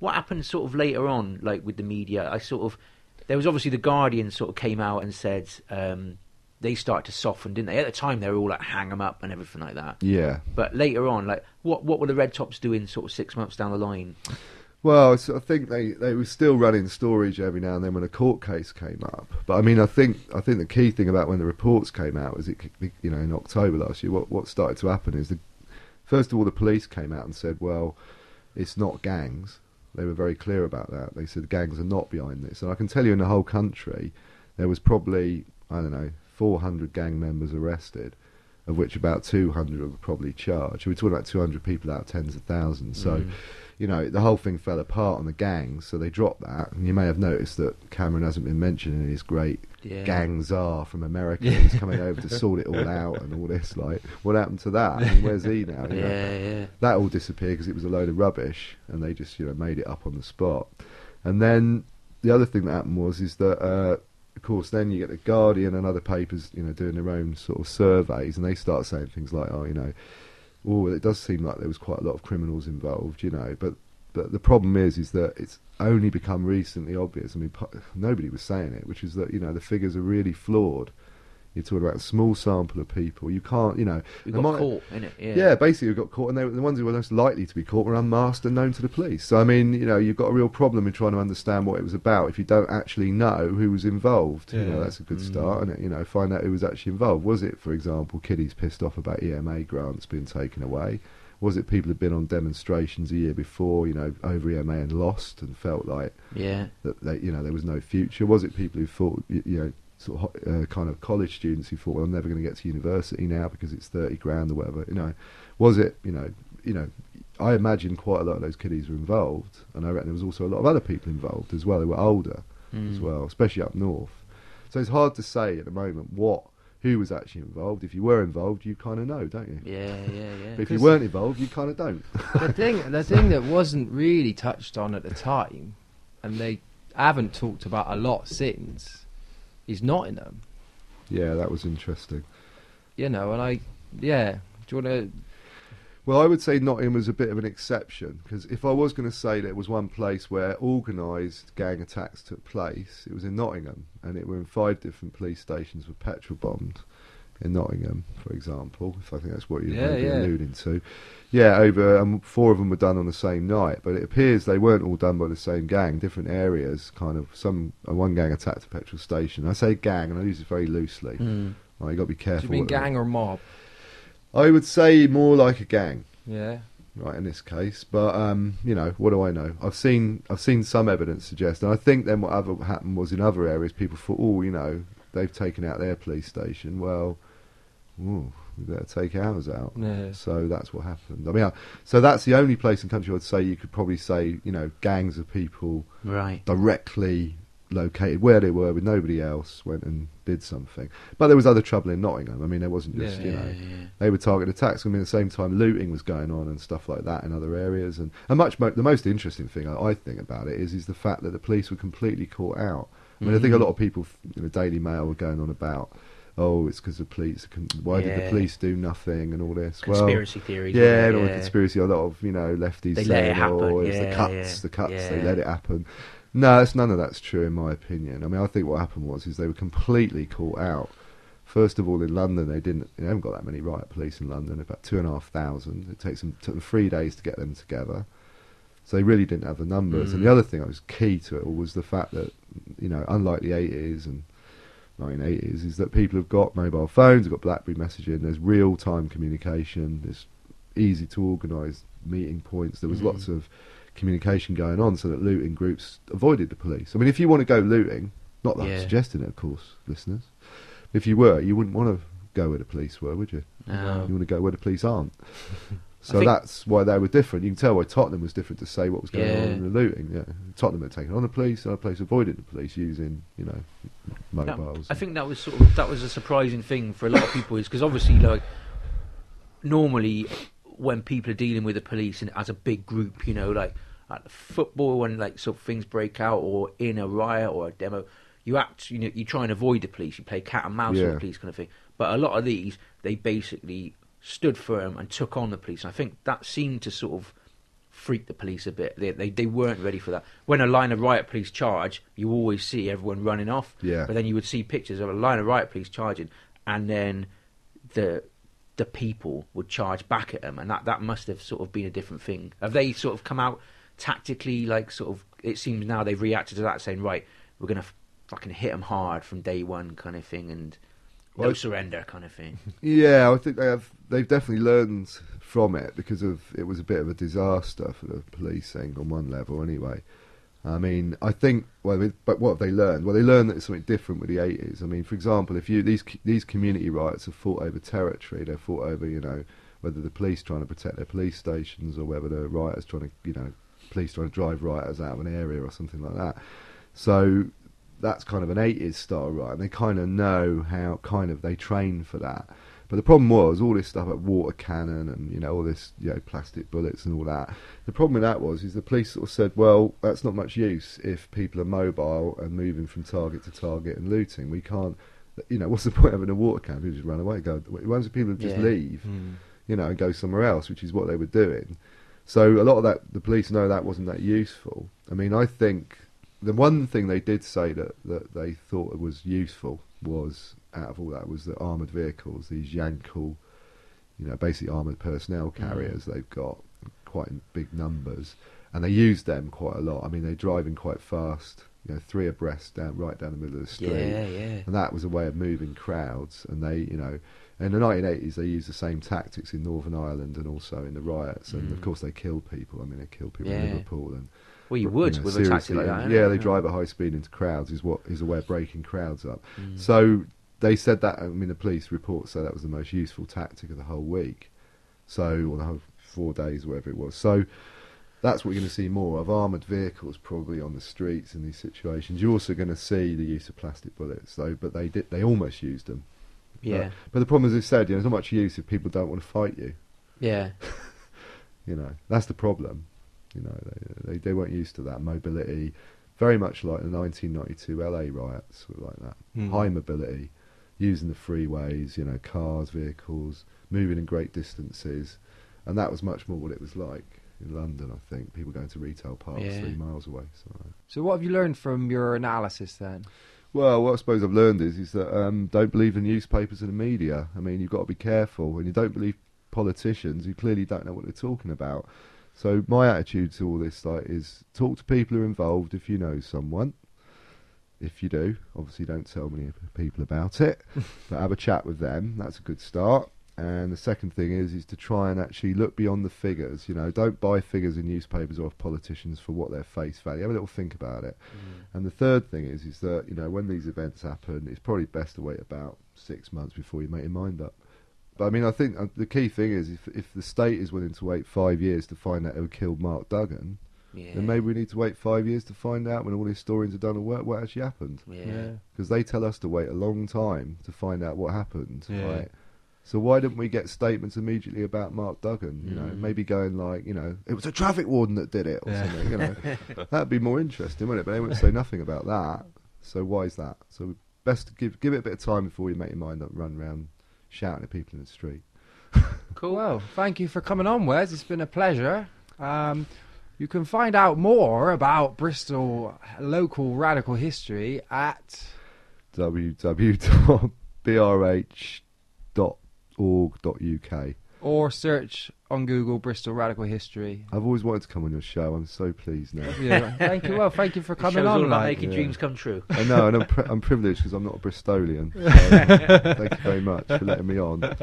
what happened sort of later on, like with the media? There was obviously the Guardian sort of came out and said they started to soften, didn't they? At the time, they were all like hang 'em up and everything like that. Yeah. But later on, like what were the Red Tops doing sort of 6 months down the line? Well, I think they were still running storage every now and then when a court case came up. But I mean, I think the key thing about when the reports came out was in October last year. What started to happen is first of all the police came out and said, well, it's not gangs. They were very clear about that. They said gangs are not behind this. And I can tell you, in the whole country, there was probably 400 gang members arrested, of which about 200 were probably charged. We're talking about 200 people out of tens of thousands. So. The whole thing fell apart on the gangs, so they dropped that. And you may have noticed that Cameron hasn't been mentioning his great gangs are from America. He's coming over to sort it all out and all this. Like, what happened to that? I mean, where's he now? That all disappeared because it was a load of rubbish, and they just made it up on the spot. And then the other thing that happened is that, of course, then you get the Guardian and other papers, doing their own sort of surveys, and they start saying things like, it does seem like there was quite a lot of criminals involved, but the problem is that it's only become recently obvious. I mean, nobody was saying it, which is that, the figures are really flawed. You're talking about a small sample of people. You can't, We got caught, innit? Yeah, basically we got caught, and the ones who were most likely to be caught were unmasked and known to the police. So, I mean, you've got a real problem in trying to understand what it was about if you don't actually know who was involved. Yeah. That's a good start, and find out who was actually involved. Was it, for example, kiddies pissed off about EMA grants being taken away? Was it people who'd been on demonstrations a year before, over EMA and lost and felt like that there was no future? Was it people who thought, kind of college students who thought, well, I'm never going to get to university now because it's 30 grand or whatever, was it, I imagine quite a lot of those kiddies were involved, and I reckon there was also a lot of other people involved as well who were older as well, especially up north. So it's hard to say at the moment who was actually involved. If you were involved, you kind of know, don't you? Yeah. But if you weren't involved, you kind of don't. The thing that wasn't really touched on at the time, and they haven't talked about a lot since, is Nottingham. Yeah, that was interesting. Do you want to... Well, I would say Nottingham was a bit of an exception, because if I was going to say there was one place where organised gang attacks took place, it was in Nottingham, and it were in 5 different police stations with petrol bombed in Nottingham, for example, if I think that's what you're alluding to. Yeah, over 4 of them were done on the same night, but it appears they weren't all done by the same gang, different areas, kind of. One gang attacked a petrol station. I say gang, and I use it very loosely. You've got to be careful. Do you mean gang or mob? I would say more like a gang. Yeah. Right, in this case, but what do I know? I've seen some evidence suggest, and I think then what happened was in other areas, people thought, they've taken out their police station. Well, we better take ours out. Yeah. So that's what happened. I mean, so that's the only place in the country I'd say you could probably say, gangs of people directly located where they were with nobody else went and did something. But there was other trouble in Nottingham. I mean, there wasn't just they were targeted attacks. I mean, at the same time looting was going on and stuff like that in other areas, and the most interesting thing I think about it is the fact that the police were completely caught out. I mean, I think a lot of people in the Daily Mail were going on about, it's because the police. Why did the police do nothing and all this? Conspiracy theories. Yeah, all the conspiracy. A lot of lefties they saying, let it happen. The cuts. They let it happen. No, none of that's true in my opinion. I mean, I think what happened was they were completely caught out. First of all, in London, they haven't got that many riot police in London. About 2,500. It took them 3 days to get them together. So they really didn't have the numbers. And the other thing that was key to it all was the fact that, unlike the 80s and 1980s, is that people have got mobile phones, have got BlackBerry messaging. There's real-time communication. There's easy to organise meeting points. There was lots of communication going on, so that looting groups avoided the police. I mean, if you want to go looting, not that I'm suggesting it, of course, listeners. If you were, you wouldn't want to go where the police were, would you? No. You want to go where the police aren't. So that's why they were different. You can tell why Tottenham was different to say what was going on in the looting. Yeah, Tottenham had taken on the police, and other place avoided the police using, mobiles. I think that was a surprising thing for a lot of people, is because obviously, normally when people are dealing with the police and as a big group, like at football, when sort of things break out, or in a riot or a demo, you try and avoid the police. You play cat and mouse with the police, kind of thing. But a lot of these, they basically stood firm and took on the police. And I think that seemed to sort of freaked the police a bit. They weren't ready for that. When a line of riot police charge, you always see everyone running off. Yeah. But then you would see pictures of a line of riot police charging, and then the people would charge back at them, and that must have sort of been a different thing. Have they sort of come out tactically, like sort of? It seems now they've reacted to that, saying, right, we're gonna fucking hit them hard from day one, kind of thing, and no surrender, kind of thing. Yeah, I think they've definitely learned from it, because it was a bit of a disaster for the policing on one level anyway. I mean, I think, but what have they learned? Well, they learned that it's something different with the 80s. I mean, for example, if these community riots are fought over territory, they're fought over, whether the police trying to protect their police stations, or whether the rioters trying to, police trying to drive rioters out of an area or something like that. So that's kind of an 80s style riot, and they kind of know how they train for that. But the problem was all this stuff like water cannon and all this plastic bullets and all that. The problem with that is the police sort of said, well, that's not much use if people are mobile and moving from target to target and looting. We can't, what's the point of having a water cannon? People just run away. Once people just leave, and go somewhere else, which is what they were doing. So a lot of that, the police know that wasn't that useful. I mean, I think the one thing they did say that they thought was useful was, out of all that, was the armoured vehicles, these Yankel, basically armoured personnel carriers they've got, quite in big numbers, and they use them quite a lot. I mean, they're driving quite fast, 3 abreast right down the middle of the street. Yeah. And that was a way of moving crowds, and they, in the 1980s they used the same tactics in Northern Ireland and also in the riots, and of course they killed people. I mean, they killed people in Liverpool, and well, you would with a tactic like that. Yeah, they drive at high speed into crowds is a way of breaking crowds up. So they said that. I mean, the police reports say that was the most useful tactic of the whole week. Or the whole 4 days, whatever it was. So that's what you're going to see more of, armoured vehicles probably on the streets in these situations. You're also going to see the use of plastic bullets, though. But they almost used them. Yeah. But the problem, as I said, there's not much use if people don't want to fight you. Yeah. That's the problem. They weren't used to that mobility, very much like the 1992 LA riots were like that. High mobility, using the freeways, cars, vehicles, moving in great distances, and that was much more what it was like in London. I think people going to retail parks 3 miles away. So what have you learned from your analysis then? Well, what I suppose I've learned is that don't believe the newspapers and the media. I mean, you've got to be careful. When you don't believe politicians, you clearly don't know what they're talking about. So my attitude to all this is talk to people who are involved if you know someone. If you do, obviously don't tell many people about it, but have a chat with them. That's a good start. And the second thing is to try and actually look beyond the figures. Don't buy figures in newspapers or of politicians for what their face value. Have a little think about it. And the third thing is that when these events happen, it's probably best to wait about 6 months before you make your mind up. But I mean, I think the key thing is if the state is willing to wait 5 years to find out who killed Mark Duggan, then maybe we need to wait 5 years to find out, when all the historians have done what actually happened. Because they tell us to wait a long time to find out what happened, right? So why didn't we get statements immediately about Mark Duggan? Maybe going like, it was a traffic warden that did it, or something. That'd be more interesting, wouldn't it? But they wouldn't say nothing about that. So why is that? So best to give it a bit of time before you make your mind up, run around shouting at people in the street. Cool. Well, thank you for coming on, Wes. It's been a pleasure. You can find out more about Bristol local radical history at www.brh.org.uk, or search on Google Bristol Radical History. I've always wanted to come on your show. I'm so pleased now. Yeah, thank you. Well, thank you for coming on. All about making dreams come true. I know, and I'm privileged because I'm not a Bristolian. So, thank you very much for letting me on.